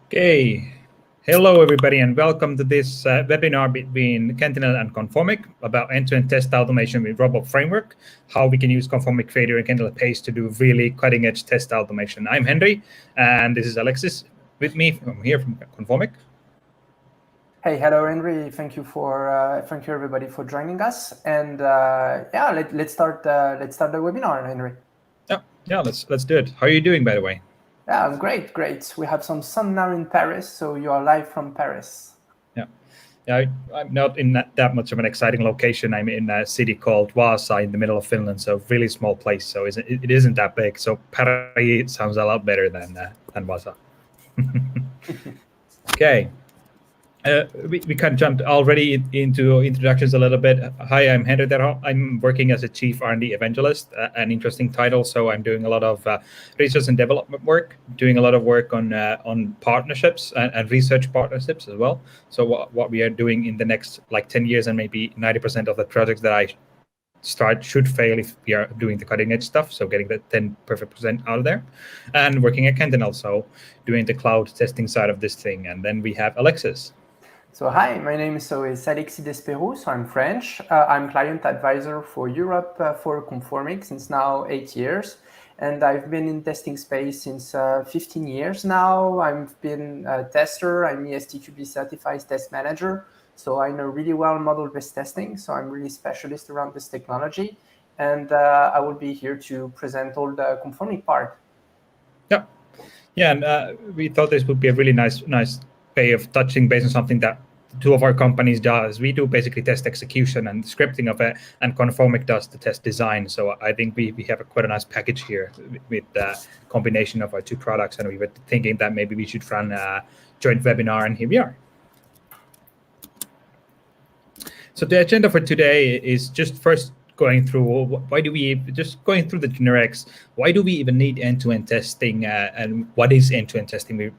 Okay, hello everybody and welcome to this webinar between Qentinel and Conformiq about end-to-end test automation with Robot Framework, how we can use Conformiq Fader and Qentinel Paste to do really cutting-edge test automation. I'm Henry and this is Alexis with me. I'm here from Conformiq. Hey, hello, Henry. Thank you everybody for joining us. And let's start the webinar, Henry. Yeah, let's do it. How are you doing, by the way? Yeah, I'm great. We have some sun now in Paris, so you are live from Paris. Yeah, I'm not in that much of an exciting location. I'm in a city called Vaasa in the middle of Finland, so really small place. So it isn't that big. So Paris sounds a lot better than Vaasa. Okay. We kind of jumped already into introductions a little bit. Hi, I'm Henri Terho. I'm working as a Chief R&D Evangelist, an interesting title. So I'm doing a lot of research and development work, doing a lot of work on partnerships and research partnerships as well. So what we are doing in the next 10 years and maybe 90% of the projects that I start should fail if we are doing the cutting edge stuff. So getting the 10% out of there and working at Qentinel. So doing the cloud testing side of this thing. And then we have Alexis. So hi, my name is Alexis Despeyroux, so I'm French. I'm client advisor for Europe for Conformiq since now 8 years. And I've been in testing space since 15 years now. I've been a tester, I'm ESTQB certified test manager. So I know really well model-based testing. So I'm really specialist around this technology. And I will be here to present all the Conformiq part. Yeah, and we thought this would be a really nice way of touching base on something that two of our companies does. We do basically test execution and scripting of it, and Conformiq does the test design. So I think we have quite a nice package here with the combination of our two products, and we were thinking that maybe we should run a joint webinar, and here we are. So the agenda for today is just first going through going through the generics. Why do we even need end-to-end testing, and what is end-to-end testing?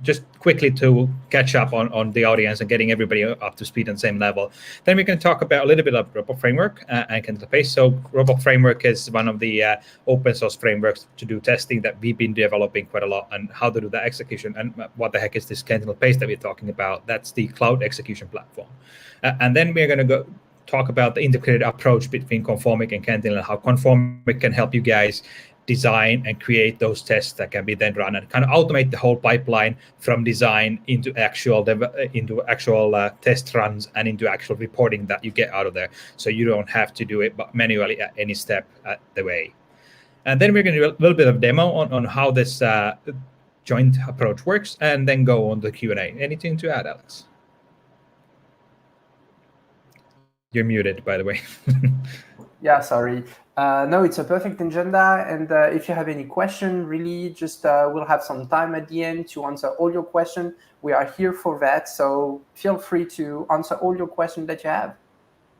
Just quickly to catch up on the audience and getting everybody up to speed on the same level. Then we can talk about a little bit of Robot Framework and Qentinel Paste. So Robot Framework is one of the open source frameworks to do testing that we've been developing quite a lot, and how to do the execution. And what the heck is this Qentinel Paste that we're talking about? That's the cloud execution platform. And then we're going to talk about the integrated approach between Conformiq and Qentinel, and how Conformiq can help you guys design and create those tests that can be then run and kind of automate the whole pipeline from design into actual test runs and into actual reporting that you get out of there. So you don't have to do it manually at any step at the way. And then we're going to do a little bit of demo on how this joint approach works, and then go on the Q&A. Anything to add, Alex? You're muted, by the way. Yeah, sorry. No, it's a perfect agenda. And if you have any question, really just we'll have some time at the end to answer all your questions. We are here for that. So feel free to answer all your questions that you have.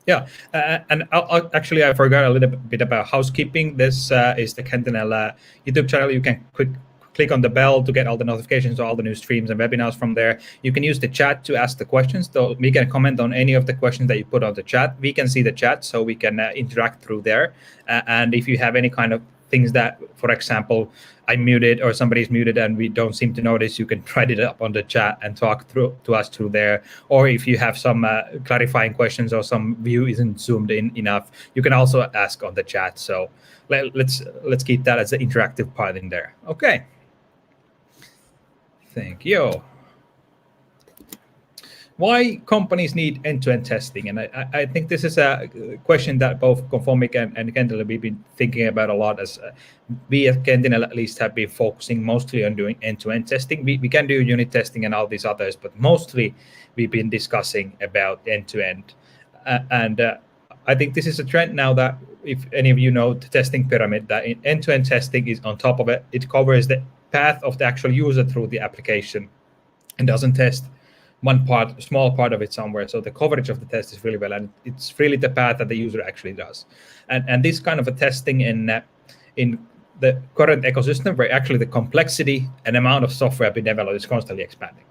Yeah, and actually, I forgot a little bit about housekeeping. This is the Qentinel YouTube channel. You can click on the bell to get all the notifications to all the new streams and webinars from there. You can use the chat to ask the questions. So we can comment on any of the questions that you put on the chat. We can see the chat, so we can interact through there. And if you have any kind of things that, for example, I'm muted or somebody's muted and we don't seem to notice, you can write it up on the chat and talk to us through there. Or if you have some clarifying questions or some view isn't zoomed in enough, you can also ask on the chat. So let's keep that as the interactive part in there. Okay. Thank you. Why companies need end-to-end testing? And I think this is a question that both Conformiq and Qentinel we've been thinking about a lot, as we at Qentinel at least have been focusing mostly on doing end-to-end testing. We can do unit testing and all these others, but mostly we've been discussing about end-to-end. And I think this is a trend now that, if any of you know the testing pyramid, that end-to-end testing is on top of it. It covers the path of the actual user through the application and doesn't test one part, small part of it somewhere. So the coverage of the test is really well, and it's really the path that the user actually does. And this kind of a testing in the current ecosystem, where actually the complexity and amount of software being developed is constantly expanding.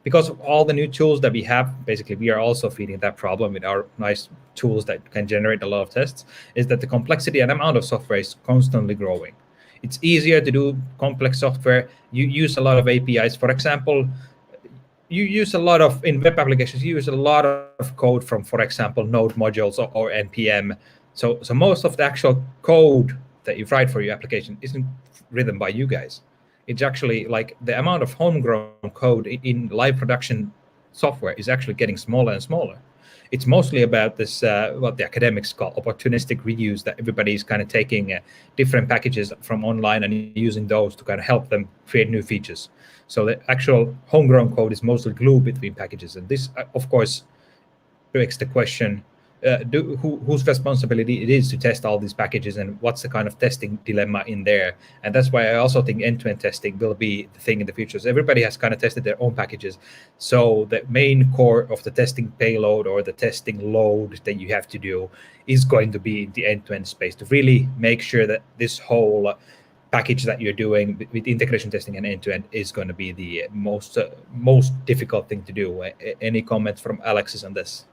Because of all the new tools that we have, basically we are also feeding that problem with our nice tools that can generate a lot of tests, is that the complexity and amount of software is constantly growing. It's easier to do complex software. You use a lot of APIs. For example, you use a lot of, in web applications, you use a lot of code from, for example, Node modules or NPM. So most of the actual code that you write for your application isn't written by you guys. It's actually like the amount of homegrown code in live production software is actually getting smaller and smaller. It's mostly about this, what the academics call opportunistic reuse, that everybody is kind of taking different packages from online and using those to kind of help them create new features. So the actual homegrown code is mostly glue between packages. And this, of course, begs the question, whose responsibility it is to test all these packages, and what's the kind of testing dilemma in there. And that's why I also think end-to-end testing will be the thing in the future. So everybody has kind of tested their own packages. So the main core of the testing payload or the testing load that you have to do is going to be the end-to-end space, to really make sure that this whole package that you're doing with integration testing and end-to-end is going to be the most difficult thing to do. Any comments from Alexis on this?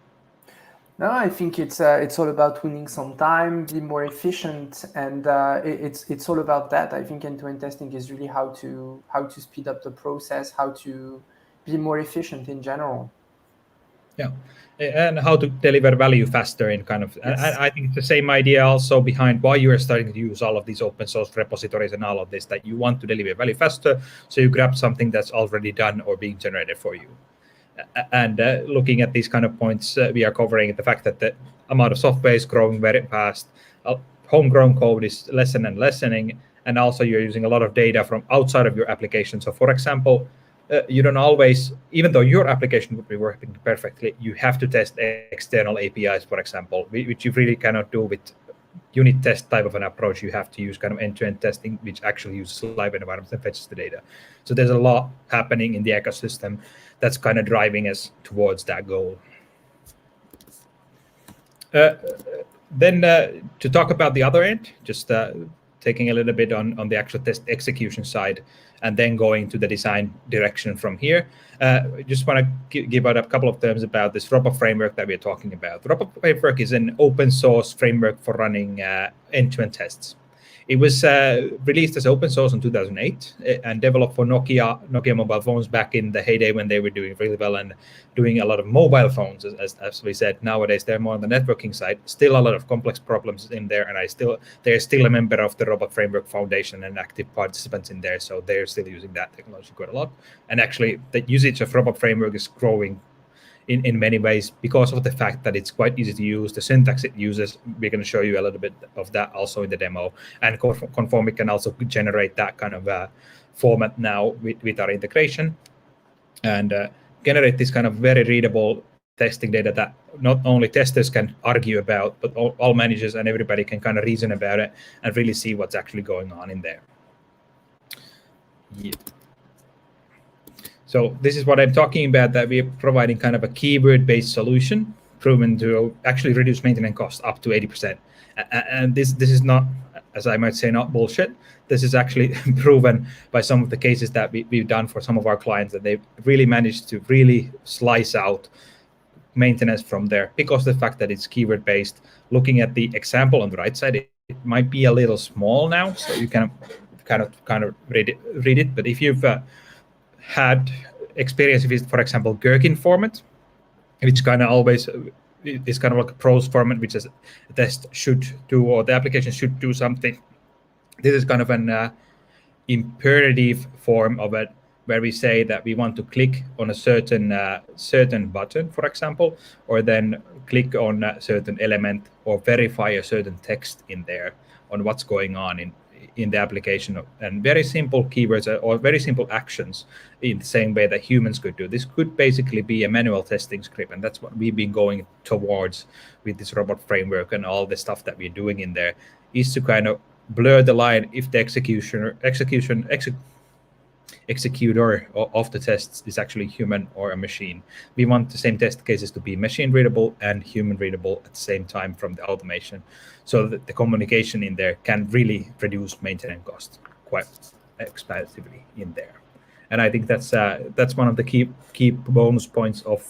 No, I think it's all about winning some time, be more efficient, and it's all about that. I think end-to-end testing is really how to speed up the process, how to be more efficient in general. Yeah, and how to deliver value faster in kind of. Yes. And I think it's the same idea also behind why you are starting to use all of these open source repositories and all of this, that you want to deliver value faster, so you grab something that's already done or being generated for you. And looking at these kind of points, we are covering the fact that the amount of software is growing very fast. Homegrown code is lessening and lessening, and also you're using a lot of data from outside of your application. So, for example, you don't always, even though your application would be working perfectly, you have to test external APIs, for example, which you really cannot do with unit test type of an approach. You have to use kind of end-to-end testing, which actually uses live environments and fetches the data. So there's a lot happening in the ecosystem that's kind of driving us towards that goal. Then to talk about the other end, just taking a little bit on the actual test execution side, and then going to the design direction from here. Just want to give out a couple of terms about this robot framework that we're talking about. The robot framework is an open source framework for running end-to-end tests. It was released as open source in 2008 and developed for Nokia mobile phones back in the heyday when they were doing really well and doing a lot of mobile phones. As we said, nowadays they're more on the networking side. Still a lot of complex problems in there, and they're still a member of the Robot Framework Foundation and active participants in there, so they're still using that technology quite a lot. And actually, the usage of Robot Framework is growing in many ways because of the fact that it's quite easy to use. The syntax it uses, we're going to show you a little bit of that also in the demo. And Conformic can also generate that kind of format now with our integration, and generate this kind of very readable testing data that not only testers can argue about, but all managers and everybody can kind of reason about it and really see what's actually going on in there. Yeah. So this is what I'm talking about, that we're providing kind of a keyword-based solution proven to actually reduce maintenance costs up to 80%. And this is not, as I might say, not bullshit. This is actually proven by some of the cases that we've done for some of our clients, that they've really managed to really slice out maintenance from there because of the fact that it's keyword-based. Looking at the example on the right side, it might be a little small now, so you can kind of read it. But if you've had experience with, for example, Gherkin format, which kind of always is kind of like a prose format, which is a test should do, or the application should do something. This is kind of an imperative form of it, where we say that we want to click on a certain button, for example, or then click on a certain element or verify a certain text in there on what's going on in the application, and very simple keywords or very simple actions in the same way that humans could do. This could basically be a manual testing script, and that's what we've been going towards with this robot framework and all the stuff that we're doing in there, is to kind of blur the line if the executor of the tests is actually human or a machine. We want the same test cases to be machine readable and human readable at the same time from the automation, so that the communication in there can really reduce maintenance costs quite expansively in there. And I think that's one of the key bonus points of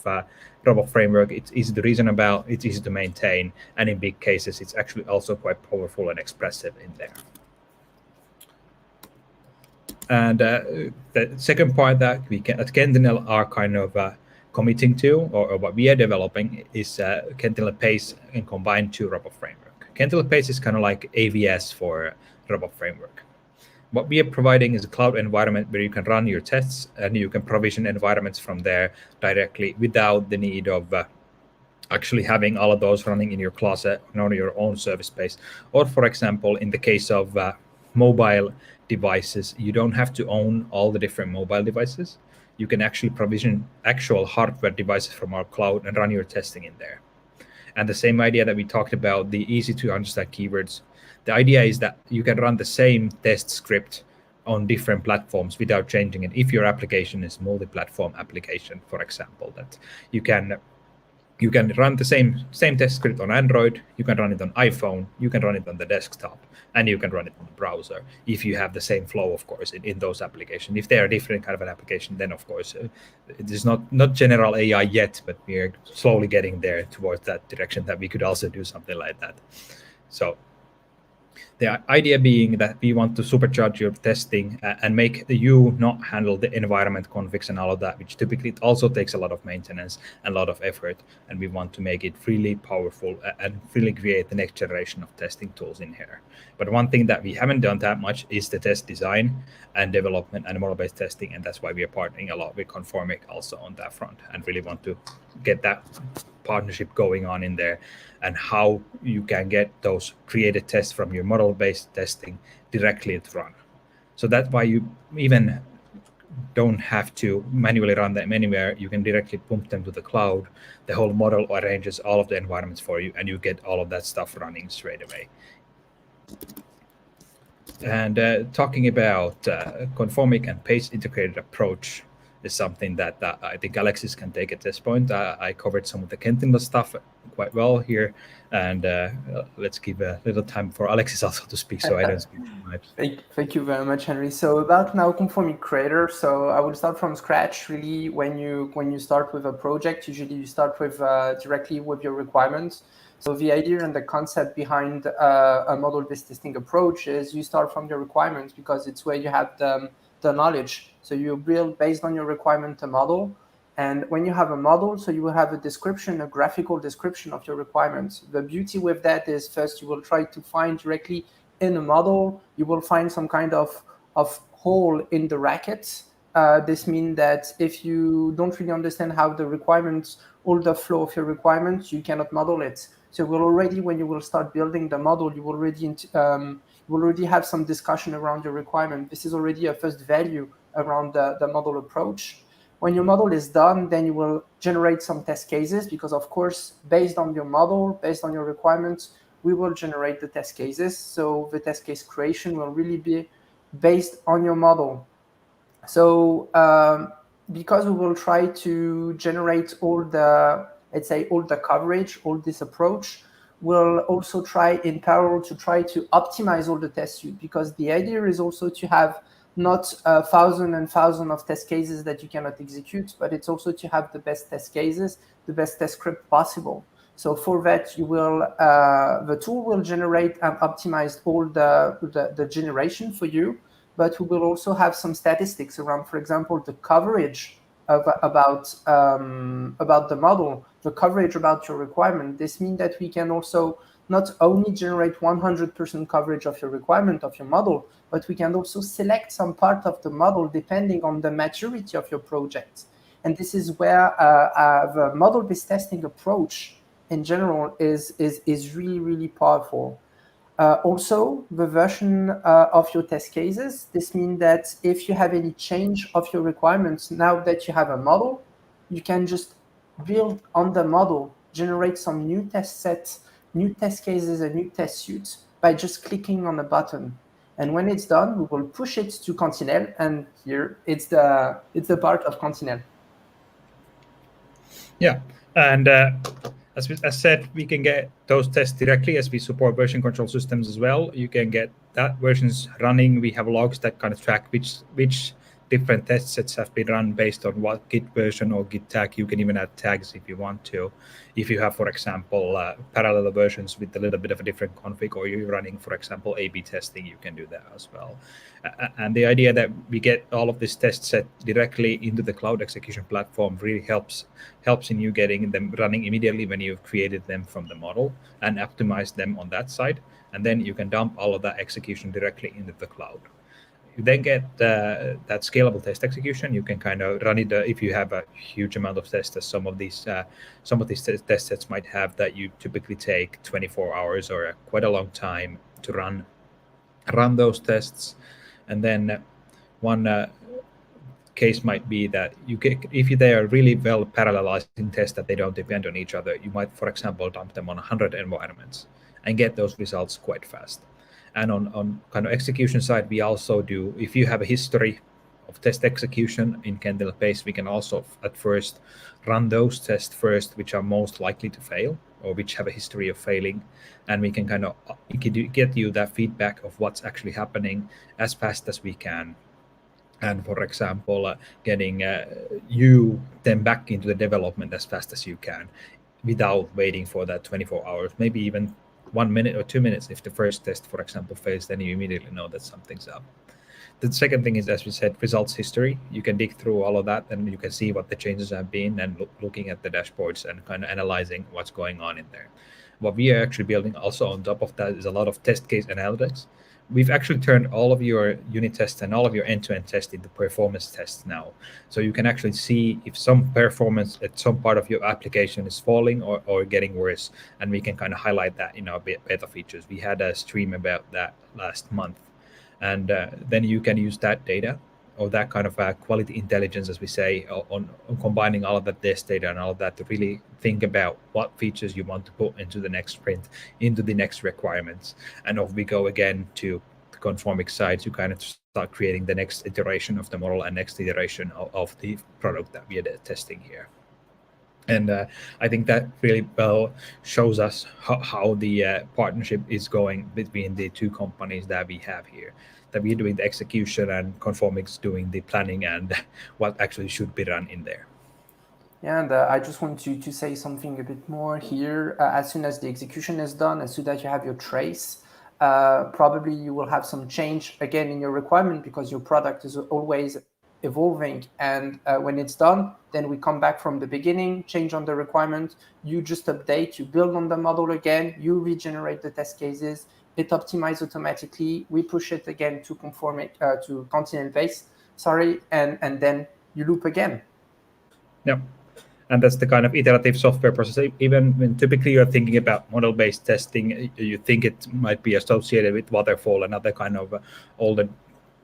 robot framework. It's easy to reason about, it's easy to maintain, and in big cases, it's actually also quite powerful and expressive in there. And the second part that we can, at Qentinel are kind of committing to, or what we are developing, is Qentinel Pace and combined to robot framework. Qentinel Pace is kind of like AVS for robot framework. What we are providing is a cloud environment where you can run your tests and you can provision environments from there directly without the need of actually having all of those running in your closet on your own service space. Or for example, in the case of mobile devices, you don't have to own all the different mobile devices. You can actually provision actual hardware devices from our cloud and run your testing in there. And the same idea that we talked about, the easy to understand keywords, the idea is that you can run the same test script on different platforms without changing it. If your application is multi-platform application, for example, that you can run the same test script on Android, you can run it on iPhone, you can run it on the desktop, and you can run it on the browser if you have the same flow, of course, in those applications. If they are different kind of an application, then of course it is not general AI yet, but we are slowly getting there towards that direction that we could also do something like that. So the idea being that we want to supercharge your testing and make you not handle the environment configs and all of that, which typically also takes a lot of maintenance and a lot of effort. And we want to make it really powerful and really create the next generation of testing tools in here. But one thing that we haven't done that much is the test design and development and model-based testing. And that's why we are partnering a lot with Conformic also on that front and really want to get that partnership going on in there, and how you can get those created tests from your model-based testing directly to run. So that's why you even don't have to manually run them anywhere. You can directly pump them to the cloud. The whole model arranges all of the environments for you, and you get all of that stuff running straight away. And talking about Conformic and Pace integrated approach is something that I think Alexis can take at this point. I covered some of the Qentinel stuff quite well here, and let's give a little time for Alexis also to speak, so I don't speak too much. Thank you very much, Henry. So about now Conformic Creator. So I will start from scratch. Really, when you start with a project, usually you start with directly with your requirements. So the idea and the concept behind a model-based testing approach is you start from your requirements because it's where you have the knowledge. So you build based on your requirement a model. And when you have a model, so you will have a description, a graphical description of your requirements. The beauty with that is first you will try to find directly in a model, you will find some kind of hole in the racket. This means that if you don't really understand how the requirements, all the flow of your requirements, you cannot model it. So you will already, when you will start building the model, you will already have some discussion around your requirement. This is already a first value around the model approach. When your model is done, then you will generate some test cases because, of course, based on your model, based on your requirements, we will generate the test cases. So the test case creation will really be based on your model. So because we will try to generate all the, let's say, all the coverage, all this approach, we'll also try in parallel to try to optimize all the test suite, because the idea is also to have not thousands and thousands of test cases that you cannot execute, but it's also to have the best test cases, the best test script possible. So for that, you will the tool will generate and optimize all the generation for you, but we will also have some statistics around, for example, the coverage about the model, the coverage about your requirement. This means that we can also not only generate 100% coverage of your requirement of your model, but we can also select some part of the model depending on the maturity of your project. And this is where the model-based testing approach in general is really, really powerful. Also, the version of your test cases, this means that if you have any change of your requirements, now that you have a model, you can just build on the model, generate some new test sets, new test cases, and new test suites by just clicking on a button. And when it's done, we will push it to Qentinel, and here it's the part of Qentinel. Yeah, and as said, we can get those tests directly as we support version control systems as well. You can get that versions running. We have logs that kind of track which different test sets have been run based on what Git version or Git tag. You can even add tags if you want to. If you have, for example, parallel versions with a little bit of a different config, or you're running, for example, A/B testing, you can do that as well. And the idea that we get all of this test set directly into the cloud execution platform really helps in you getting them running immediately when you've created them from the model and optimize them on that side. And then you can dump all of that execution directly into the cloud. You then get that scalable test execution. You can kind of run it if you have a huge amount of tests, as some of these test sets might have, that you typically take 24 hours or quite a long time to run those tests. And then one case might be that if they are really well parallelized in tests that they don't depend on each other, you might, for example, dump them on 100 environments and get those results quite fast. And on kind of execution side, we also do, if you have a history of test execution in Qentinel Pace, we can also at first run those tests first, which are most likely to fail or which have a history of failing. And we can kind of get you that feedback of what's actually happening as fast as we can. And for example, getting you then back into the development as fast as you can without waiting for that 24 hours, maybe even 1 minute or 2 minutes. If the first test, for example, fails, then you immediately know that something's up. The second thing is, as we said, results history. You can dig through all of that and you can see what the changes have been, and looking at the dashboards and kind of analyzing what's going on in there. What we are actually building also on top of that is a lot of test case analytics. We've actually turned all of your unit tests and all of your end-to-end tests into performance tests now. So you can actually see if some performance at some part of your application is falling or getting worse, and we can kind of highlight that in our beta features. We had a stream about that last month. And then you can use that data, or that kind of quality intelligence, as we say, on combining all of that test data and all of that to really think about what features you want to put into the next sprint, into the next requirements. And off we go again to the Conformic side to kind of start creating the next iteration of the model and next iteration of the product that we are testing here. And I think that really well shows us how the partnership is going between the two companies that we have here, that we're doing the execution and Conformic's doing the planning and what actually should be run in there. Yeah, and I just want to say something a bit more here. As soon as the execution is done, as soon as you have your trace, probably you will have some change again in your requirement, because your product is always evolving. And when it's done, then we come back from the beginning, change on the requirement, you just update, you build on the model again, you regenerate the test cases, it optimizes automatically, we push it again to Conformiq, to Qentinel Pace, and then you loop again. Yep. And that's the kind of iterative software process. Even when typically you're thinking about model-based testing, you think it might be associated with waterfall and other kind of older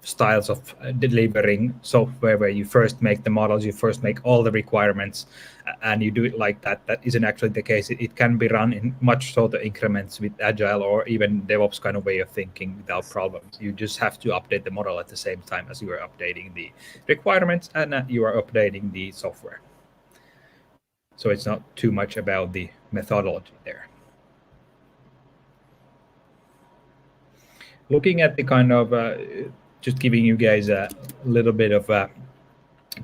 styles of delivering software, where you first make the models, you first make all the requirements, and you do it like that. That isn't actually the case. It can be run in much shorter increments with Agile or even DevOps kind of way of thinking without problems. You just have to update the model at the same time as you are updating the requirements and you are updating the software. So it's not too much about the methodology there. Looking at the kind of just giving you guys a little bit of a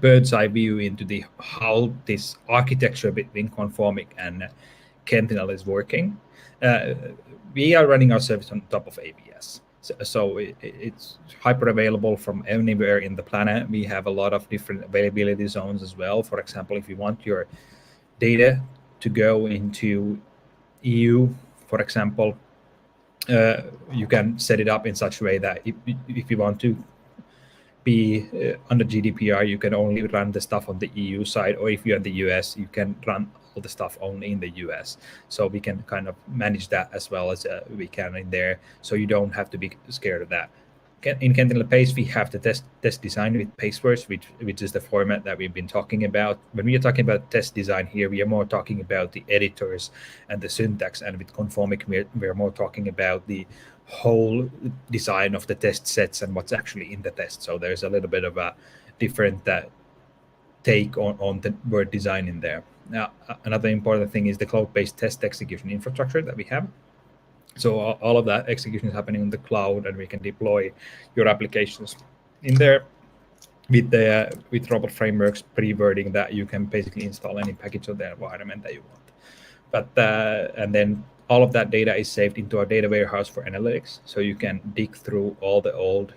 bird's eye view into how this architecture between Conformic and Qentinel is working. We are running our service on top of AWS. So it's hyper available from anywhere in the planet. We have a lot of different availability zones as well. For example, if you want your data to go into EU, for example, you can set it up in such a way that if you want to be under GDPR, you can only run the stuff on the EU side, or if you're in the US, you can run all the stuff only in the US. So we can kind of manage that as well as we can in there, so you don't have to be scared of that. In Qentinel Pace, we have the test design with Pace first, which is the format that we've been talking about. When we are talking about test design here, we are more talking about the editors and the syntax, and with Conformic, we're more talking about the whole design of the test sets and what's actually in the test. So there's a little bit of a different take on the word design in there. Now, another important thing is the cloud-based test execution infrastructure that we have. So all of that execution is happening in the cloud, and we can deploy your applications in there. with robot frameworks pre-wording that you can basically install any package of the environment that you want. But and then all of that data is saved into our data warehouse for analytics, so you can dig through all the old,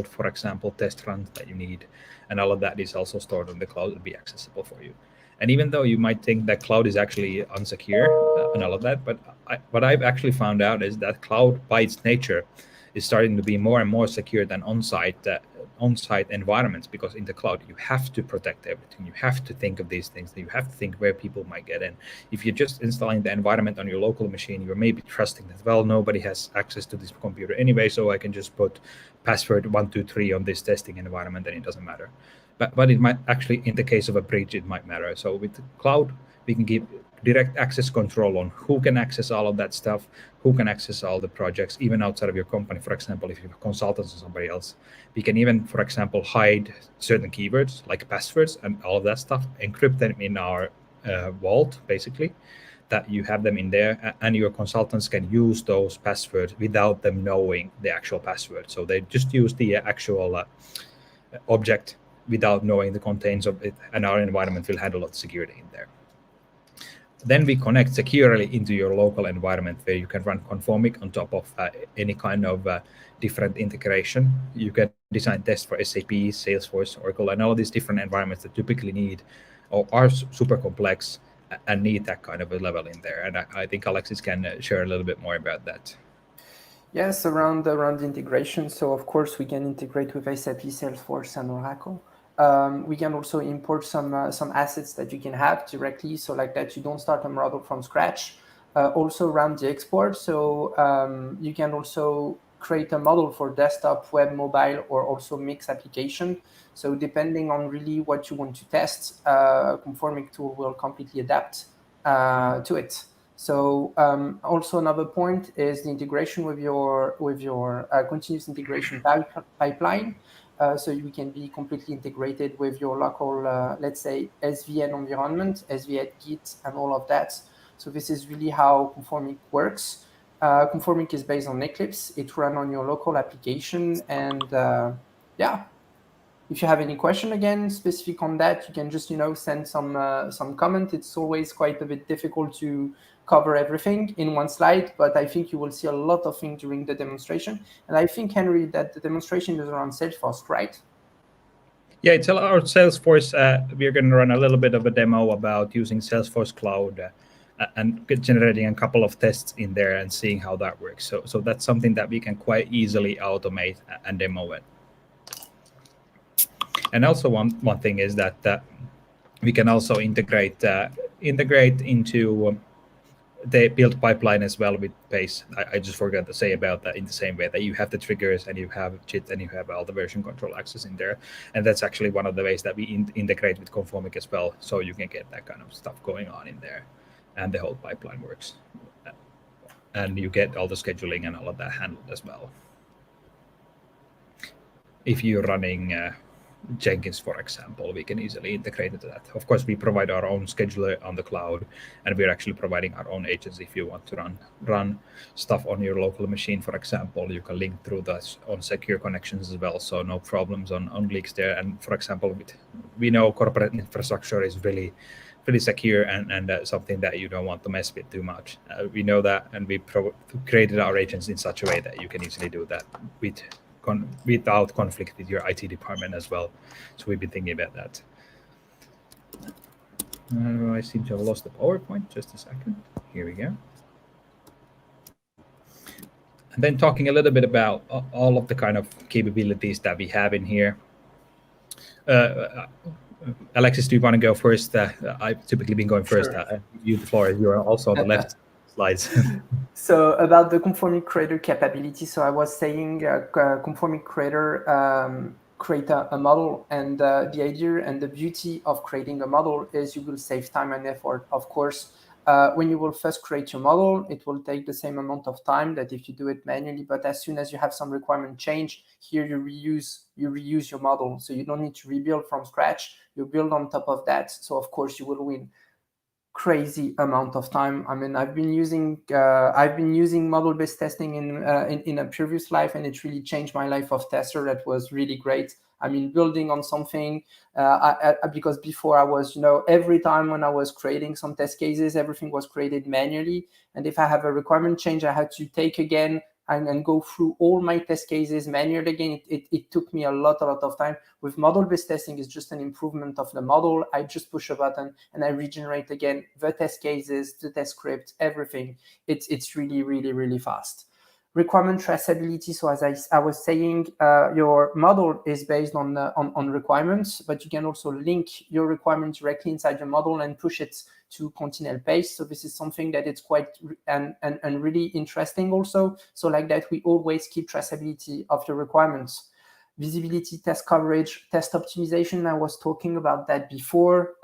for example, test runs that you need, and all of that is also stored on the cloud and be accessible for you. And even though you might think that cloud is actually unsecure and all of that, but what I've actually found out is that cloud, by its nature, is starting to be more and more secure than on-site environments, because in the cloud you have to protect everything. You have to think of these things. You have to think where people might get in. If you're just installing the environment on your local machine, you're maybe trusting that, well, nobody has access to this computer anyway, so I can just put password 123 on this testing environment and it doesn't matter. But it might actually, in the case of a breach, it might matter. So with the cloud, we can give direct access control on who can access all of that stuff, who can access all the projects, even outside of your company. For example, if you have consultants or somebody else, we can even, for example, hide certain keywords like passwords and all of that stuff, encrypt them in our vault, basically, that you have them in there, and your consultants can use those passwords without them knowing the actual password. So they just use the actual object without knowing the contents of it, and our environment will handle the security in there. Then we connect securely into your local environment, where you can run Conformiq on top of any kind of different integration. You can design tests for SAP, Salesforce, Oracle, and all of these different environments that typically need or are super complex and need that kind of a level in there. And I think Alexis can share a little bit more about that. Yes, around integration. So of course we can integrate with SAP, Salesforce, and Oracle. We can also import some assets that you can have directly, so like that you don't start a model from scratch. Also run the export, so you can also create a model for desktop, web, mobile, or also mixed application. So depending on really what you want to test, Conformiq tool will completely adapt to it. So also another point is the integration with your continuous integration pipeline. So you can be completely integrated with your local, let's say, SVN environment, SVN Git, and all of that. So this is really how Conformiq works. Conformiq is based on Eclipse. It runs on your local application. And yeah, if you have any question, again, specific on that, you can just, send some comment. It's always quite a bit difficult to cover everything in one slide, but I think you will see a lot of things during the demonstration. And I think, Henry, that the demonstration is around Salesforce, right? Yeah, it's our Salesforce. We're going to run a little bit of a demo about using Salesforce Cloud and generating a couple of tests in there and seeing how that works. So that's something that we can quite easily automate and demo it. And also one thing is that we can also integrate into the build pipeline as well with Pace. I just forgot to say about that, in the same way that you have the triggers and you have JIT and you have all the version control access in there. And that's actually one of the ways that we integrate with Conformiq as well. So you can get that kind of stuff going on in there, and the whole pipeline works. And you get all the scheduling and all of that handled as well. If you're running Jenkins, for example, we can easily integrate into that. Of course, we provide our own scheduler on the cloud, and we're actually providing our own agents. If you want to run stuff on your local machine, for example, you can link through that on secure connections as well, so no problems on leaks there. And for example, we know corporate infrastructure is really secure and something that you don't want to mess with too much. We know that, and we created our agents in such a way that you can easily do that without conflict with your IT department as well. So we've been thinking about that. I seem to have lost the PowerPoint. Just a second. Here we go. And then talking a little bit about all of the kind of capabilities that we have in here. Alexis, do you want to go first? I've typically been going first. Sure. You, the floor. You are also on the left slides. So about the Conformiq Creator capability, so I was saying Conformiq Creator create a model, and the idea and the beauty of creating a model is you will save time and effort. Of course, when you will first create your model, it will take the same amount of time that if you do it manually, but as soon as you have some requirement change, here you reuse your model. So you don't need to rebuild from scratch, you build on top of that. So of course you will win crazy amount of time. I mean, I've been using model-based testing in a previous life, and it really changed my life of tester. That was really great. I mean, building on something, because before I was, every time when I was creating some test cases, everything was created manually. And if I have a requirement change, I had to take again and go through all my test cases manually again. It took me a lot of time. With model-based testing, it's just an improvement of the model. I just push a button and I regenerate again the test cases, the test script, everything. It's really, really, really fast. Requirement traceability. So as I was saying, your model is based on requirements, but you can also link your requirement directly inside your model and push it to Qentinel paste. So this is something that it's quite and really interesting also. So like that, we always keep traceability of the requirements. Visibility, test coverage, test optimization. I was talking about that before.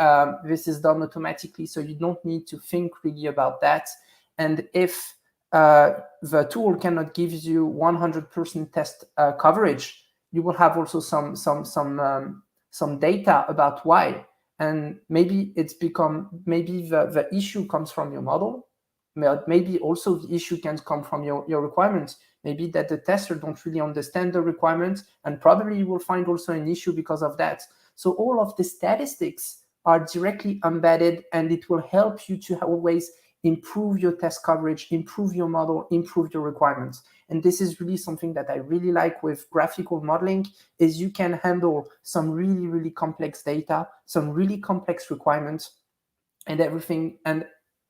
This is done automatically, so you don't need to think really about that. And if the tool cannot give you 100% test coverage, you will have also some data about why. And maybe the issue comes from your model, but maybe also the issue can come from your requirements. Maybe that the tester don't really understand the requirements, and probably you will find also an issue because of that. So all of the statistics are directly embedded, and it will help you to always improve your test coverage, improve your model, improve your requirements. And this is really something that I really like with graphical modeling, is you can handle some really, really complex data, some really complex requirements, and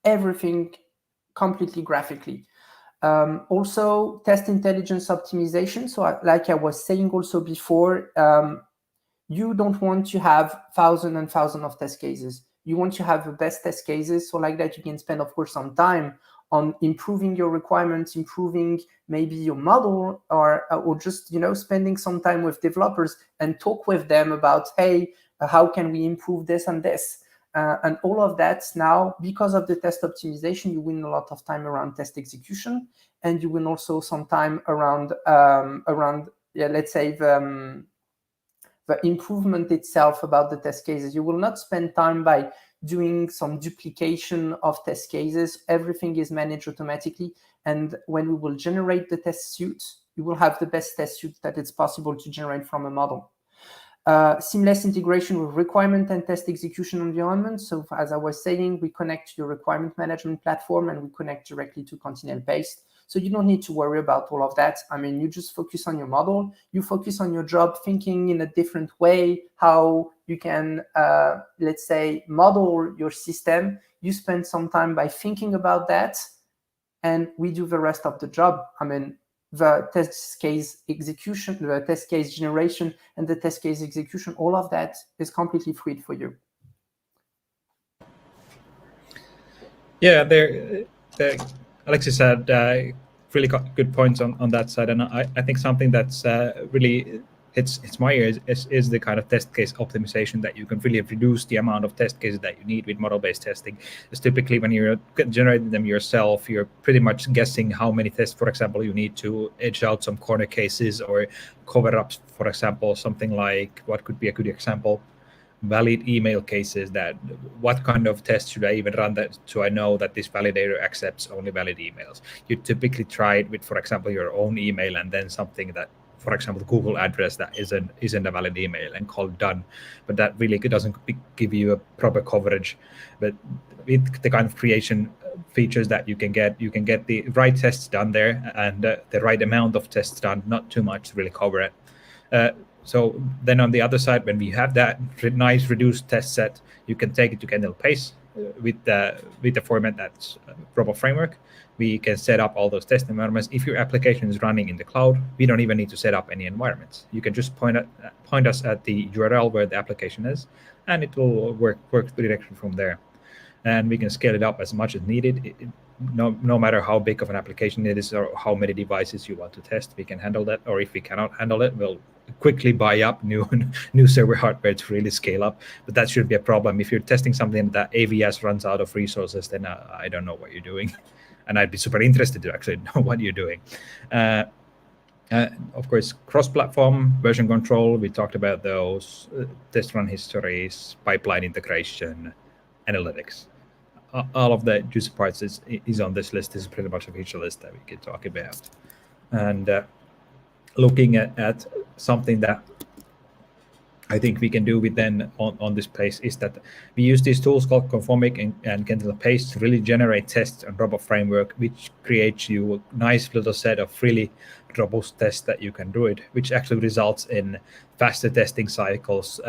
everything completely graphically. Also, test intelligence optimization. So like I was saying also before, you don't want to have thousands and thousands of test cases. You want to have the best test cases. So like that, you can spend, of course, some time on improving your requirements, improving maybe your model, or just, spending some time with developers and talk with them about, hey, how can we improve this and this? And all of that now, because of the test optimization, you win a lot of time around test execution, and you win also some time around let's say the improvement itself about the test cases. You will not spend time by doing some duplication of test cases. Everything is managed automatically. And when we will generate the test suite, you will have the best test suite that it's possible to generate from a model. Seamless integration with requirement and test execution environment. So as I was saying, we connect to your requirement management platform, and we connect directly to Qentinel paste. So you don't need to worry about all of that. I mean, you just focus on your model, you focus on your job, thinking in a different way, how you can, let's say, model your system. You spend some time by thinking about that, and we do the rest of the job. I mean, the test case execution, the test case generation, and the test case execution, all of that is completely free for you. Yeah, Alexis had really got good points on that side, and I think something that's really hits my ears is the kind of test case optimization, that you can really reduce the amount of test cases that you need with model-based testing. It's typically when you're generating them yourself, you're pretty much guessing how many tests, for example, you need to edge out some corner cases or cover up, for example, something like, what could be a good example? Valid email cases. That what kind of test should I even run that so I know that this validator accepts only valid emails? You typically try it with, for example, your own email, and then something that, for example, the Google address that isn't a valid email, and call done. But that really doesn't give you a proper coverage. But with the kind of creation features that you can get the right tests done there, and the right amount of tests done, not too much to really cover it. So then on the other side, when we have that nice reduced test set, you can take it to Qentinel paste with the format that's proper framework. We can set up all those test environments. If your application is running in the cloud, we don't even need to set up any environments. You can just point us at the URL where the application is, and it will work directly from there. And we can scale it up as much as needed. No matter how big of an application it is or how many devices you want to test, we can handle that. Or if we cannot handle it, we'll quickly buy up new server hardware to really scale up. But that shouldn't be a problem. If you're testing something that AVS runs out of resources, then I don't know what you're doing. And I'd be super interested to actually know what you're doing. Of course, cross-platform version control, we talked about those, test run histories, pipeline integration, analytics. All of the juicy parts is on this list. This is pretty much a feature list that we can talk about. And looking at something that I think we can do with then on this place is that we use these tools called Conformic and Qentinel to really generate tests on robot framework, which creates you a nice little set of really robust tests that you can do it, which actually results in faster testing cycles,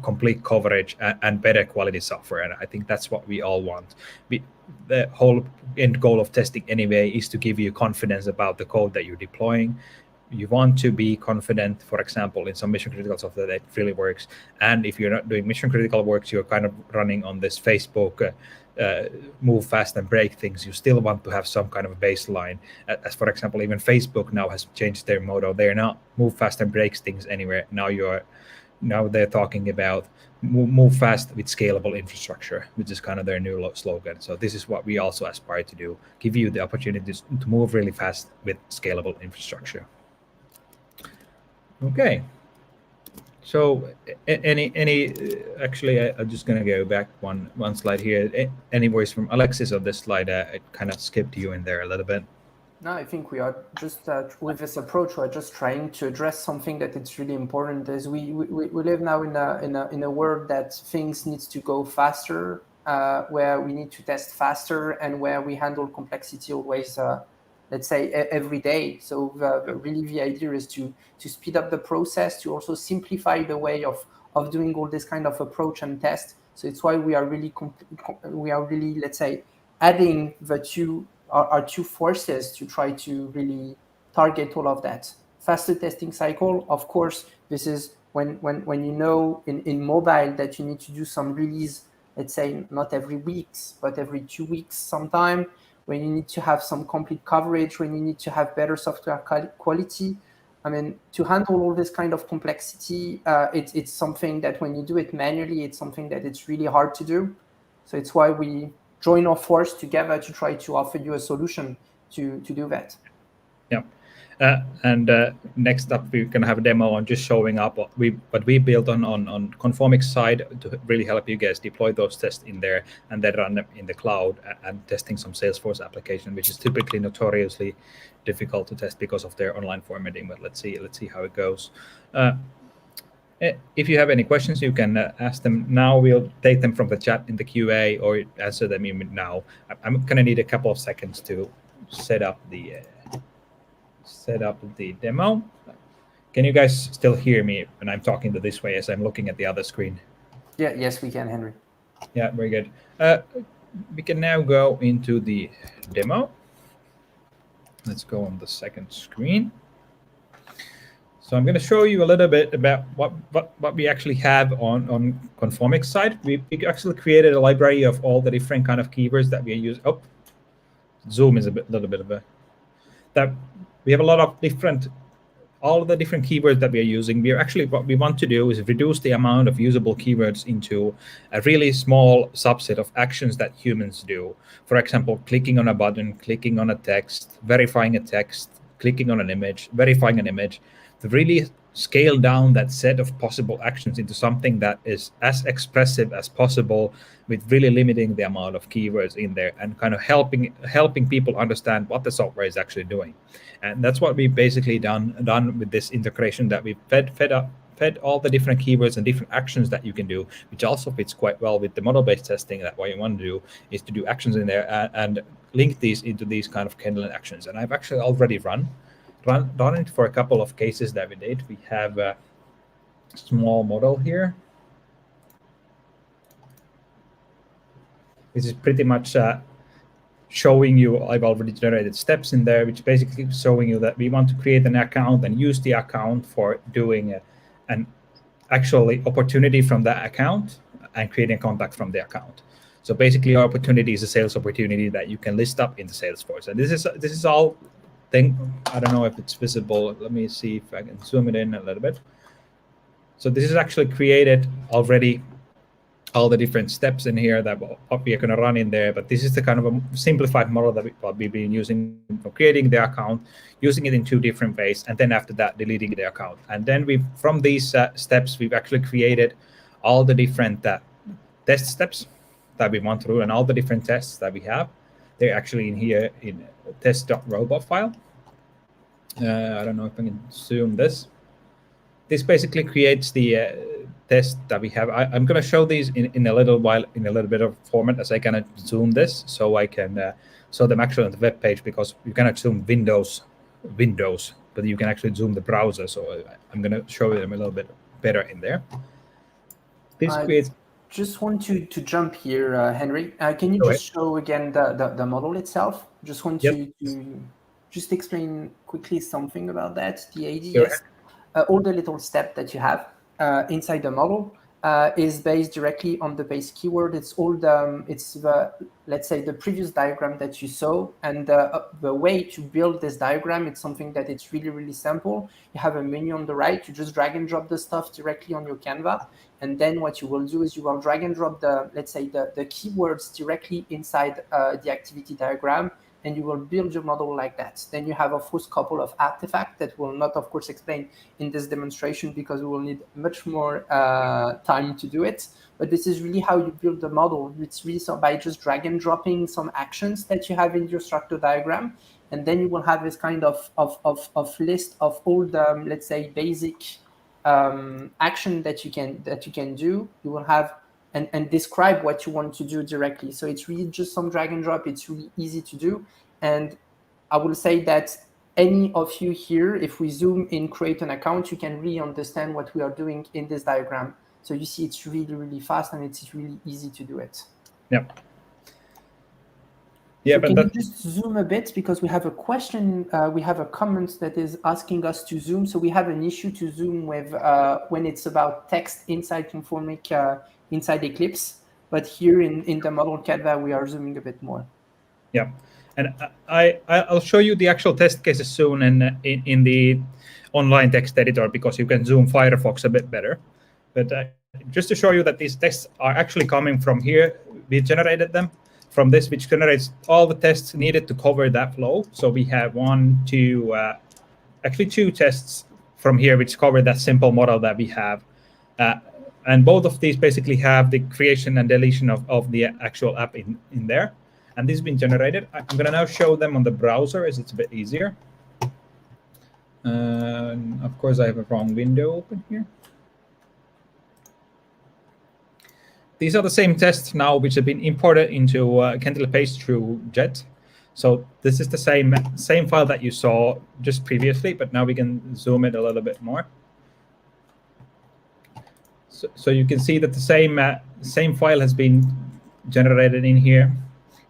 complete coverage, and better quality software. And I think that's what we all want. The whole end goal of testing anyway is to give you confidence about the code that you're deploying. You want to be confident, for example, in some mission critical software that it really works. And if you're not doing mission critical works, you're kind of running on this Facebook move fast and break things. You still want to have some kind of a baseline. As for example, even Facebook now has changed their motto. They're not move fast and break things anywhere. Now they're talking about move fast with scalable infrastructure, which is kind of their new slogan. So this is what we also aspire to do: give you the opportunities to move really fast with scalable infrastructure. Okay, so actually, I'm just going to go back one slide here. Any voice from Alexis on this slide? I kind of skipped you in there a little bit. No, I think we are just with this approach, we're just trying to address something that it's really important. As we live now in a world that things needs to go faster, where we need to test faster, and where we handle complexity always. Let's say every day. So really the idea is to speed up the process, to also simplify the way of doing all this kind of approach and test. So it's why we are really let's say adding our two forces to try to really target all of that. Faster testing cycle, of course, this is when you know in mobile that you need to do some release, let's say not every week, but every 2 weeks sometime, when you need to have some complete coverage, when you need to have better software quality. I mean, to handle all this kind of complexity, it's something that when you do it manually, it's something that it's really hard to do. So it's why we join our force together to try to offer you a solution to do that. Yeah. And next up, we're going to have a demo on just showing up what we built on Conformic side to really help you guys deploy those tests in there and then run them in the cloud and testing some Salesforce application, which is typically notoriously difficult to test because of their online formatting. But let's see how it goes. If you have any questions, you can ask them now. We'll take them from the chat in the QA or answer them even now. I'm going to need a couple of seconds to set up the demo. Can you guys still hear me when I'm talking to this way as I'm looking at the other screen? Yeah, yes, we can, Henry. Yeah, very good. We can now go into the demo. Let's go on the second screen. So I'm going to show you a little bit about what we actually have on Conformic side. We actually created a library of all the different kind of keywords that we use. Oh, Zoom is little bit of a that. We have a lot of all the different keywords that we are using. What we want to do is reduce the amount of usable keywords into a really small subset of actions that humans do. For example, clicking on a button, clicking on a text, verifying a text, clicking on an image, verifying an image, to really scale down that set of possible actions into something that is as expressive as possible, with really limiting the amount of keywords in there and kind of helping people understand what the software is actually doing. And that's what we've basically done with this integration, that we've fed all the different keywords and different actions that you can do, which also fits quite well with the model-based testing. That what you want to do is to do actions in there and link these into these kind of Qentinel actions. And I've actually already done it for a couple of cases that we did. We have a small model here. This is pretty much showing you, I've already generated steps in there, which basically showing you that we want to create an account and use the account for doing an actually opportunity from that account and creating contact from the account. So basically, our opportunity is a sales opportunity that you can list up in the Salesforce. And this is all thing. I don't know if it's visible. Let me see if I can zoom it in a little bit. So this is actually created already, all the different steps in here that we are going to run in there. But this is the kind of a simplified model that we've been using for creating the account, using it in 2 different ways, and then after that, deleting the account. And then from these steps, we've actually created all the different test steps that we went through and all the different tests that we have. They're actually in here in test.robot file. I don't know if I can zoom this. This basically creates the test that we have. I'm going to show these in a little while in a little bit of format as I cannot zoom this, so I can show them actually on the web page, because you cannot zoom windows, but you can actually zoom the browser. So I'm going to show them a little bit better in there. This creates. Just want to jump here, Henry. Can you just show again the model itself? Just want to just explain quickly something about that. The idea is all the little steps that you have inside the model is based directly on the base keyword. It's all the let's say the previous diagram that you saw, and the way to build this diagram, it's something that it's really simple. You have a menu on the right. You just drag and drop the stuff directly on your Canva, and then what you will do is you will drag and drop let's say the keywords directly inside the activity diagram, and you will build your model like that. Then you have, of course, a couple of artifacts that will not, of course, explain in this demonstration because we will need much more time to do it. But this is really how you build the model. It's really so by just drag and dropping some actions that you have in your structure diagram, and then you will have this kind of list of all the, let's say, basic action that you can do. You will have and describe what you want to do directly. So it's really just some drag and drop. It's really easy to do. And I will say that any of you here, if we zoom in, create an account, you can really understand what we are doing in this diagram. So you see it's really fast, and it's really easy to do it. Yep. Yeah, so but can you just zoom a bit, because we have a question, we have a comment that is asking us to zoom. So we have an issue to zoom with when it's about text inside Conformiq, inside Eclipse, but here in the model Canva, we are zooming a bit more. Yeah, and I'll show you the actual test cases soon in the online text editor, because you can zoom Firefox a bit better. But just to show you that these tests are actually coming from here, we generated them from this, which generates all the tests needed to cover that flow. So we have actually two tests from here which cover that simple model that we have. And both of these basically have the creation and deletion of the actual app in there. And this has been generated. I'm going to now show them on the browser, as it's a bit easier. Of course, I have a wrong window open here. These are the same tests now, which have been imported into Qentinel Paste through Jet. So this is the same file that you saw just previously, but now we can zoom it a little bit more. So you can see that the same file has been generated in here,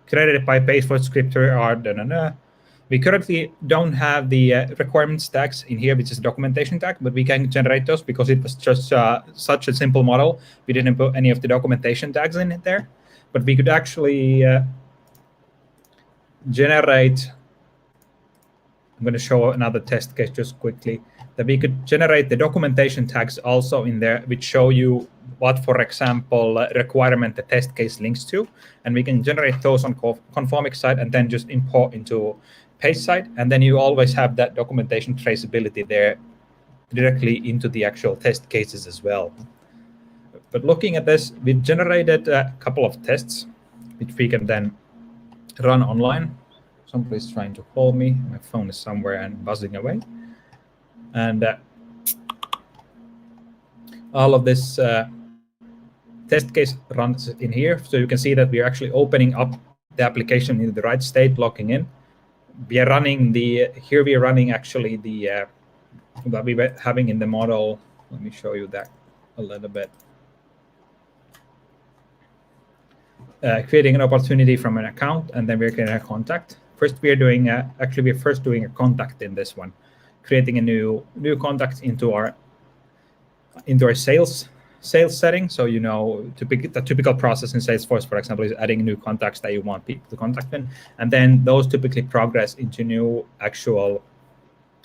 created by PasteForScriptor. We currently don't have the requirements tags in here, which is a documentation tag, but we can generate those because it was just such a simple model. We didn't put any of the documentation tags in it there, but we could actually generate. I'm going to show another test case just quickly, that we could generate the documentation tags also in there, which show you what, for example, requirement the test case links to. And we can generate those on Conformiq side and then just import into Paste side. And then you always have that documentation traceability there directly into the actual test cases as well. But looking at this, we generated a couple of tests, which we can then run online. Somebody's trying to call me. My phone is somewhere and buzzing away. And all of this test case runs in here. So you can see that we're actually opening up the application in the right state, logging in. We are running here we are running actually the that we were having in the model. Let me show you that a little bit. Creating an opportunity from an account, and then we're getting a contact. First, we're doing we're first doing a contact in this one, creating a new contact into our sales setting. So the typical process in Salesforce, for example, is adding new contacts that you want people to contact in, and then those typically progress into new actual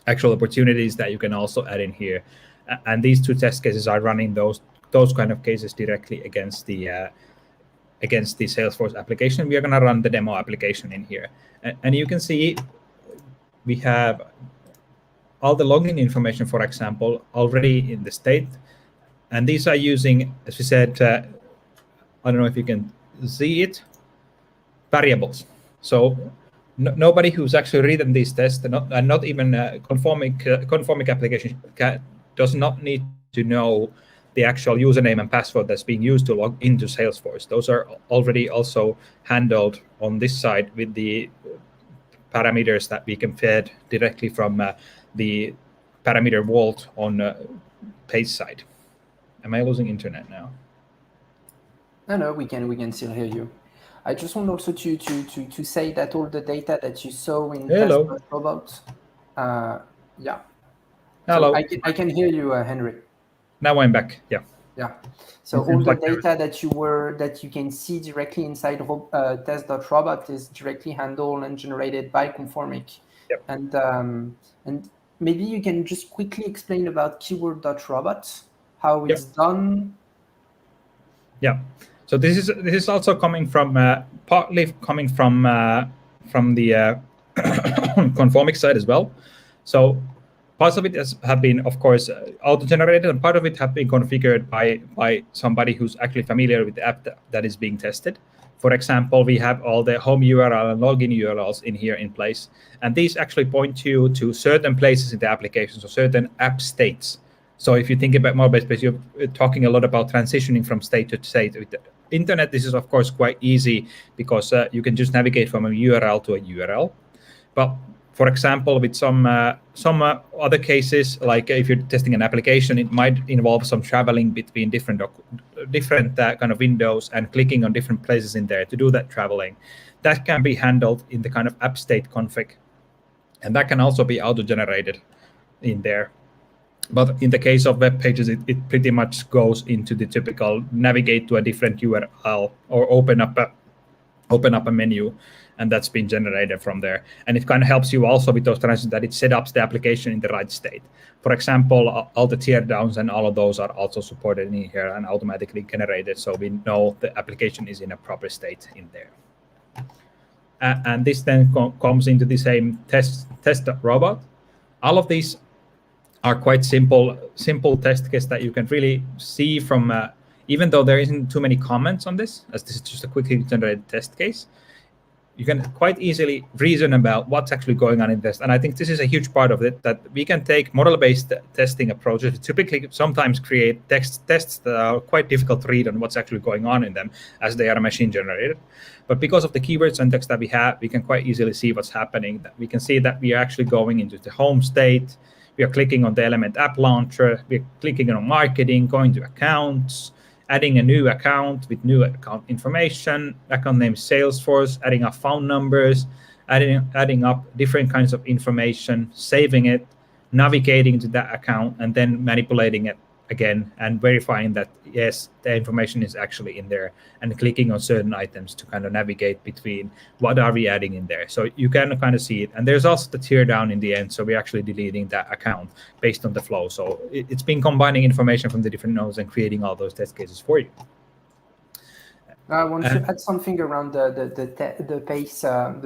opportunities that you can also add in here. And these two test cases are running those kind of cases directly against the Salesforce application. We are going to run the demo application in here. And you can see we have all the login information, for example, already in the state. And these are using, as we said, I don't know if you can see it, variables. So nobody who's actually written these tests, and not even Conformiq application, does not need to know the actual username and password that's being used to log into Salesforce. Those are already also handled on this side with the parameters that we can fed directly from the parameter vault on page side. Am I losing internet now? No, we can still hear you. I just want also to say that all the data that you saw in test.robot, yeah. Hello. So I can hear you, Henry. Now I'm back. Yeah. Yeah. So all the data that you can see directly inside test.robot is directly handled and generated by Conformiq. Yep. And maybe you can just quickly explain about keyword.robot, how it's done. Yeah. So this is also coming from partly coming from the Conformic side as well. So parts of it have been, of course, auto-generated, and part of it have been configured by somebody who's actually familiar with the app that is being tested. For example, we have all the home URL and login URLs in here in place, and these actually point you to certain places in the application, so certain app states. So if you think about mobile space, you're talking a lot about transitioning from state to state. With the internet, this is, of course, quite easy because you can just navigate from a URL to a URL. But for example, with some other cases, like if you're testing an application, it might involve some traveling between different kind of windows and clicking on different places in there to do that traveling. That can be handled in the kind of app state config. And that can also be auto-generated in there. But in the case of web pages, it pretty much goes into the typical navigate to a different URL or open up a menu, and that's been generated from there. And it kind of helps you also with those transitions that it set up the application in the right state. For example, all the teardowns and all of those are also supported in here and automatically generated, so we know the application is in a proper state in there. And this then comes into the same test.robot. All of these are quite simple test cases that you can really see from, even though there isn't too many comments on this, as this is just a quickly generated test case, you can quite easily reason about what's actually going on in this. And I think this is a huge part of it, that we can take model-based testing approaches, typically sometimes create tests that are quite difficult to read on what's actually going on in them, as they are machine generated. But because of the keyword syntax that we have, we can quite easily see what's happening. That we can see that we are actually going into the home state. We are clicking on the element app launcher. We're clicking on marketing, going to accounts, adding a new account with new account information, account name Salesforce, adding up phone numbers, adding up different kinds of information, saving it, navigating to that account, and then manipulating it again and verifying that, yes, the information is actually in there, and clicking on certain items to kind of navigate between what are we adding in there. So you can kind of see it. And there's also the tear down in the end. So we're actually deleting that account based on the flow. So it's been combining information from the different nodes and creating all those test cases for you. I want to add something around the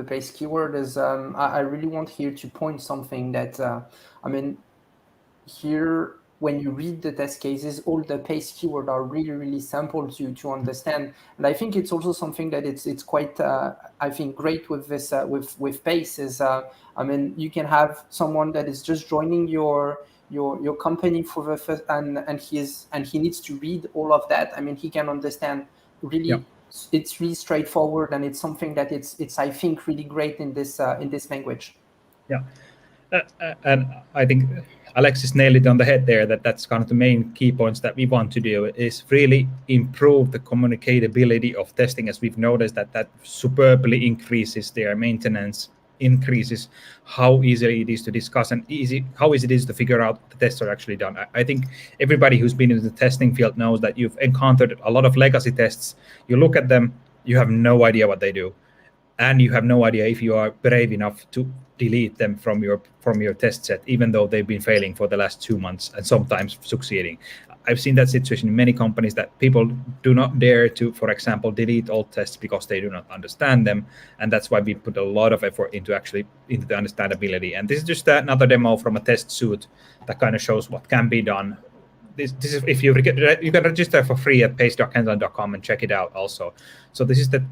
pace keyword. Is I really want here to point something that I mean, here when you read the test cases, all the pace keyword are really simple to understand. And I think it's also something that it's quite I think great with this with pace is I mean, you can have someone that is just joining your company for the first, and he needs to read all of that. I mean, he can understand really. Yep. It's really straightforward, and it's something that it's I think really great in this language. Yeah, and I think Alexis nailed it on the head there. That's kind of the main key points that we want to do is really improve the communicability of testing, as we've noticed that superbly increases their maintenance, increases how easy it is to discuss, and how easy it is to figure out what the tests are actually done. I think everybody who's been in the testing field knows that you've encountered a lot of legacy tests. You look at them, you have no idea what they do, and you have no idea if you are brave enough to delete them from your test set, even though they've been failing for the last 2 months and sometimes succeeding. I've seen that situation in many companies, that people do not dare to, for example, delete old tests because they do not understand them. And that's why we put a lot of effort into the understandability. And this is just another demo from a test suite that kind of shows what can be done. This is, if you can register for free at pace.qentinel.com and check it out also. So this is the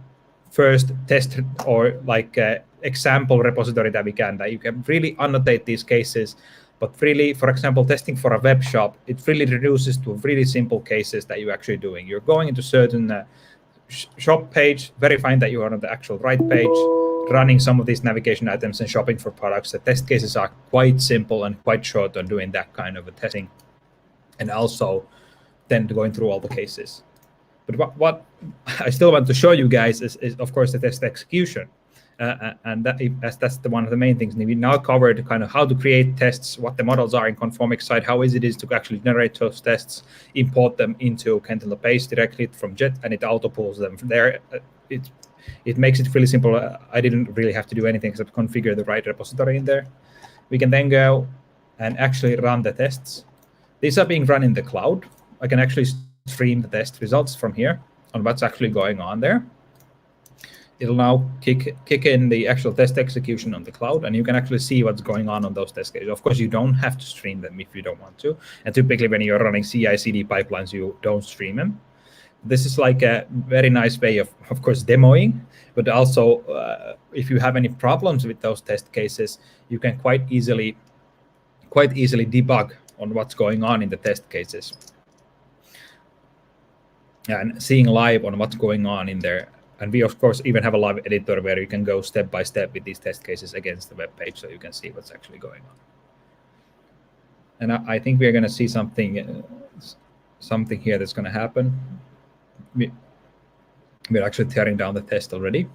first test or like example repository that you can really annotate these cases, But really, for example, testing for a web shop, it really reduces to really simple cases that you're actually doing. You're going into certain shop page, verifying that you are on the actual right page, running some of these navigation items and shopping for products. The test cases are quite simple and quite short on doing that kind of a testing, and also then going through all the cases. But what I still want to show you guys is of course, the test execution. And that's one of the main things. We now covered kind of how to create tests, what the models are in Conformic side, how easy it is to actually generate those tests, import them into Qentinel base directly from Jet, and it auto pulls them from there. It makes it really simple. I didn't really have to do anything except configure the right repository in there. We can then go and actually run the tests. These are being run in the cloud. I can actually stream the test results from here on what's actually going on there. It'll now kick in the actual test execution on the cloud, and you can actually see what's going on those test cases. Of course, you don't have to stream them if you don't want to. And typically, when you're running CI/CD pipelines, you don't stream them. This is like a very nice way of course, demoing, but also if you have any problems with those test cases, you can quite easily debug on what's going on in the test cases. And seeing live on what's going on in there. And we, of course, even have a live editor where you can go step by step with these test cases against the web page, so you can see what's actually going on. And I think we're going to see something here that's going to happen. We're actually tearing down the test already.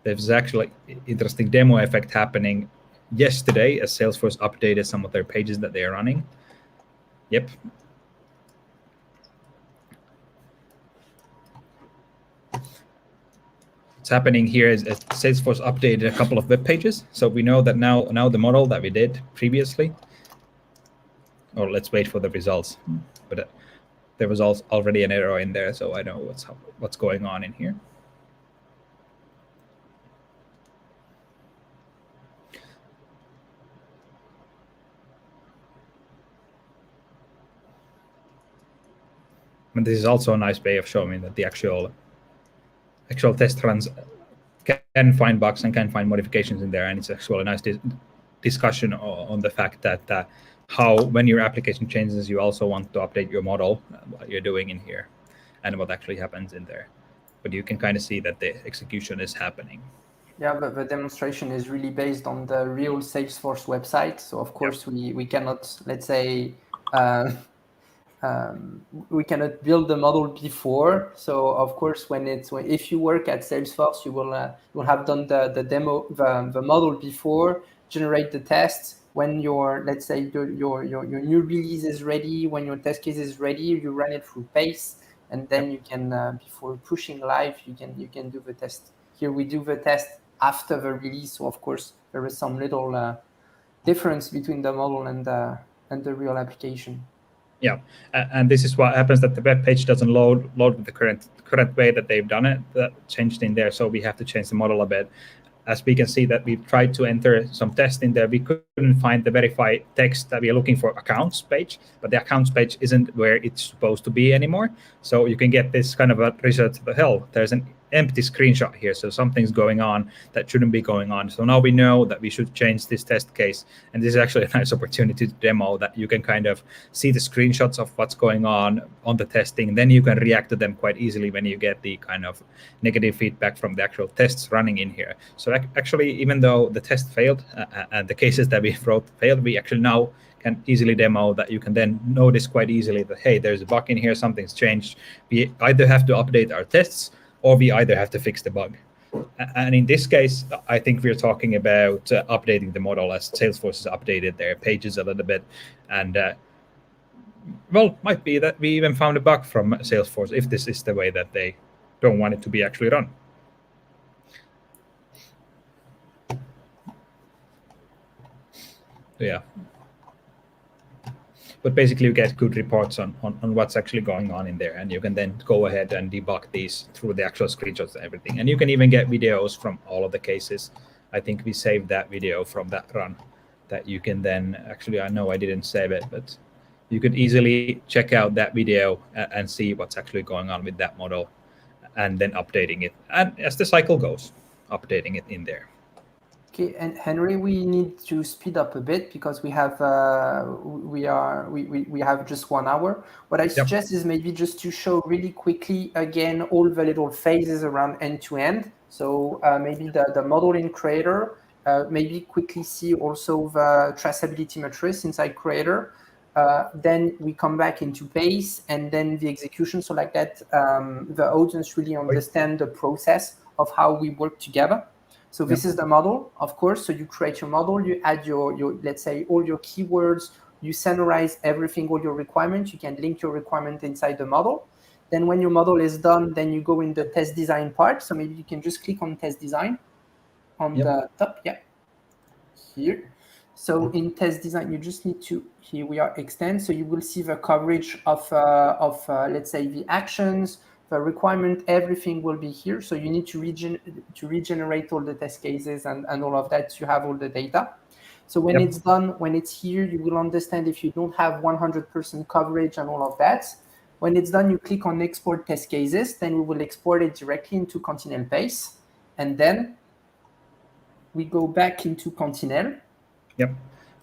There's actually interesting demo effect happening yesterday as Salesforce updated some of their pages that they are running. Yep. What's happening here is Salesforce updated a couple of web pages. So we know that now the model that we did previously, or let's wait for the results. But there was also already an error in there, so I know what's going on in here. And this is also a nice way of showing that the actual test runs can find bugs and can find modifications in there, and it's actually a nice discussion on the fact that how when your application changes, you also want to update your model, what you're doing in here, and what actually happens in there. But you can kind of see that the execution is happening. Yeah, but the demonstration is really based on the real Salesforce website. So of course, we cannot, let's say, we cannot build the model before. So of course, if you work at Salesforce, you will have done the demo, the model before, generate the tests. When your, let's say, your new release is ready, when your test case is ready, you run it through Pace, and then you can before pushing live, you can do the test. Here we do the test after the release. So of course, there is some little difference between the model and the real application. Yeah, and this is what happens, that the web page doesn't load with the current way that they've done it. That changed in there, so we have to change the model a bit. As we can see that we've tried to enter some text in there, we couldn't find the verified text that we are looking for accounts page, but the accounts page isn't where it's supposed to be anymore. So you can get this kind of a result, hell, there's an empty screenshot here, so something's going on that shouldn't be going on. So now we know that we should change this test case, and this is actually a nice opportunity to demo that you can kind of see the screenshots of what's going on the testing. Then you can react to them quite easily when you get the kind of negative feedback from the actual tests running in here. So actually, even though the test failed and the cases that we wrote failed, we actually now can easily demo that you can then notice quite easily that, hey, there's a bug in here, something's changed. We either have to update our tests, or we either have to fix the bug. And in this case, I think we're talking about updating the model as Salesforce has updated their pages a little bit. And well, might be that we even found a bug from Salesforce if this is the way that they don't want it to be actually run. Yeah. But basically, you get good reports on what's actually going on in there, and you can then go ahead and debug these through the actual screenshots and everything. And you can even get videos from all of the cases. I think we saved that video from that run that you can then actually, I know I didn't save it, but you could easily check out that video and see what's actually going on with that model, and then updating it. And as the cycle goes, updating it in there. Okay, and Henry, we need to speed up a bit because we have we have just 1 hour. What I suggest is maybe just to show really quickly again all the little phases around end-to-end. So maybe the model in Creator, maybe quickly see also the traceability matrix inside Creator. Then we come back into Pace and then the execution. So like that, the audience really understand the process of how we work together. So this is the model, of course. So you create your model, you add your let's say all your keywords, you summarize everything, all your requirements. You can link your requirement inside the model. Then when your model is done, then you go in the test design part. So maybe you can just click on test design on the top. Yeah, here. So in test design, you just need to, here we are, extend. So you will see the coverage of let's say the actions, the requirement, everything will be here. So you need to regenerate all the test cases and all of that. You have all the data. So when it's done, when it's here, you will understand if you don't have 100% coverage and all of that. When it's done, you click on export test cases. Then we will export it directly into Qentinel Pace. And then we go back into Qentinel. Yep.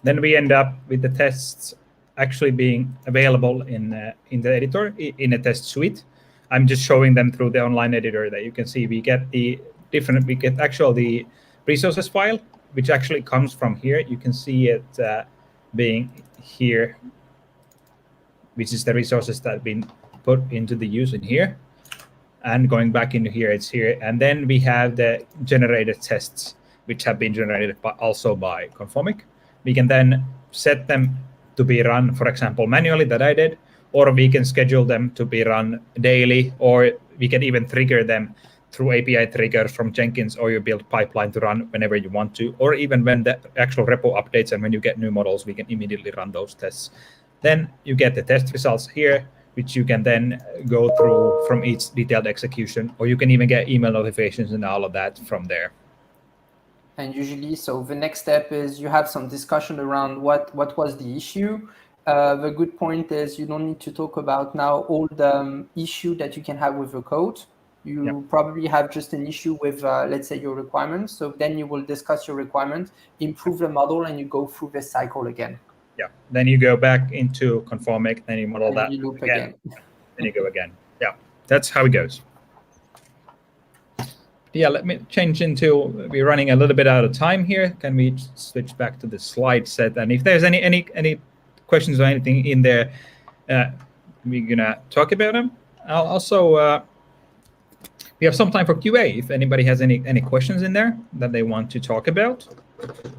Then we end up with the tests actually being available in the editor, in a test suite. I'm just showing them through the online editor that you can see we get the resources file, which actually comes from here. You can see it being here, which is the resources that have been put into the use in here. And going back into here, it's here. And then we have the generated tests, which have been generated also by Conformiq. We can then set them to be run, for example, manually that I did, or we can schedule them to be run daily, or we can even trigger them through API triggers from Jenkins, or you build pipeline to run whenever you want to, or even when the actual repo updates and when you get new models, we can immediately run those tests. Then you get the test results here, which you can then go through from each detailed execution, or you can even get email notifications and all of that from there. And usually, so the next step is you have some discussion around what was the issue. The good point is you don't need to talk about now all the issue that you can have with the code. You probably have just an issue with, let's say, your requirements. So then you will discuss your requirements, improve the model, and you go through this cycle again. Yeah. Then you go back into Conformiq, then you model that you loop again. Then you go again. Yeah, that's how it goes. Yeah, let me change into, we're running a little bit out of time here. Can we switch back to the slide set? And if there's any questions or anything in there, we're gonna talk about them. I'll also, we have some time for QA. If anybody has any questions in there that they want to talk about,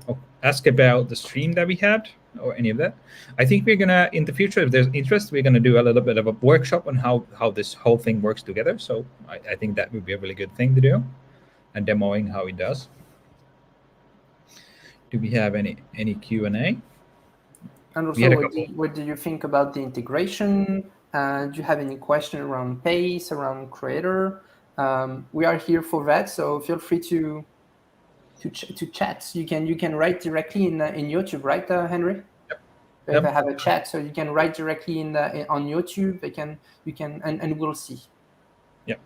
or ask about the stream that we had, or any of that. I think we're gonna, in the future, if there's interest, we're gonna do a little bit of a workshop on how this whole thing works together. So I think that would be a really good thing to do, and demoing how it does. Do we have any Q&A? And also, what do you think about the integration? Do you have any question around Pace, around Creator? We are here for that, so feel free to chat. You can write directly in YouTube, right, Henry? Yep. They have a chat, so you can write directly on YouTube. You can, and we'll see. Yep.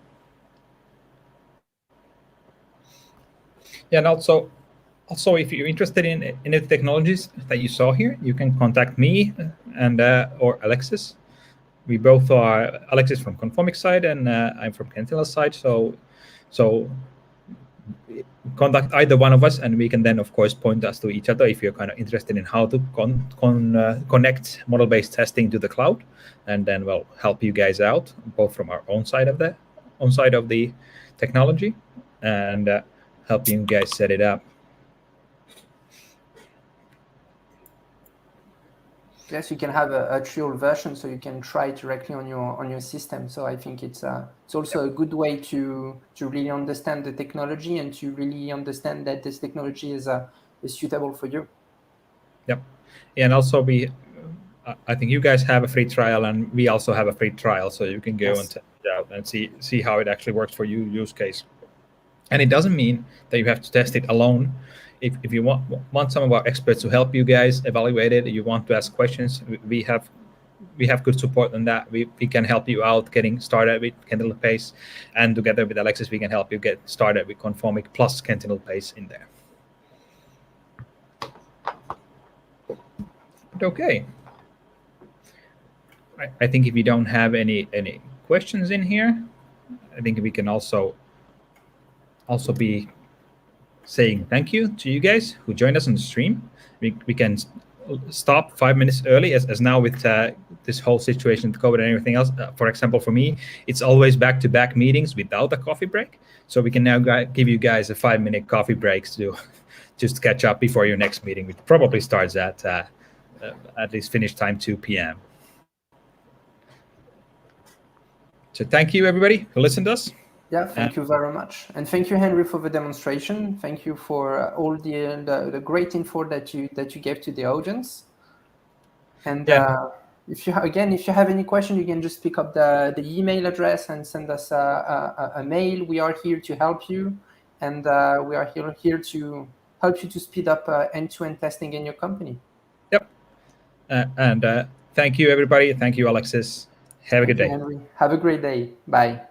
Yeah, and also if you're interested in the technologies that you saw here, you can contact me and or Alexis. We both are Alexis from Conformiq side, and I'm from Qentinel side. So contact either one of us, and we can then, of course, point us to each other if you're kind of interested in how to connect model-based testing to the cloud, and then we'll help you guys out both from our own side of the technology, and help you guys set it up. Yes, you can have a trial version, so you can try directly on your system. So I think it's also a good way to really understand the technology and to really understand that this technology is suitable for you. Yep, and also I think you guys have a free trial, and we also have a free trial, so you can go and test it out and see how it actually works for you use case. And it doesn't mean that you have to test it alone. If you want some of our experts to help you guys evaluate it, you want to ask questions, we have good support on that. We can help you out getting started with Qentinel Pace, and together with Alexis, we can help you get started with Conformiq plus Qentinel Pace in there. But okay. I think if you don't have any questions in here, I think we can also be saying thank you to you guys who joined us on the stream. We can stop 5 minutes early, as now with this whole situation with COVID and everything else. For example, for me, it's always back-to-back meetings without a coffee break. So we can now give you guys a 5-minute coffee break to just catch up before your next meeting, which probably starts at least finish time 2 p.m. So thank you, everybody who listened to us. Yeah, thank you very much. And thank you, Henry, for the demonstration. Thank you for all the great info that you gave to the audience. And if you have any question, you can just pick up the email address and send us a mail. We are here to help you, and we are here to help you to speed up end-to-end testing in your company. Yep. And thank you, everybody. Thank you, Alexis. Have a good day. Henry. Have a great day. Bye.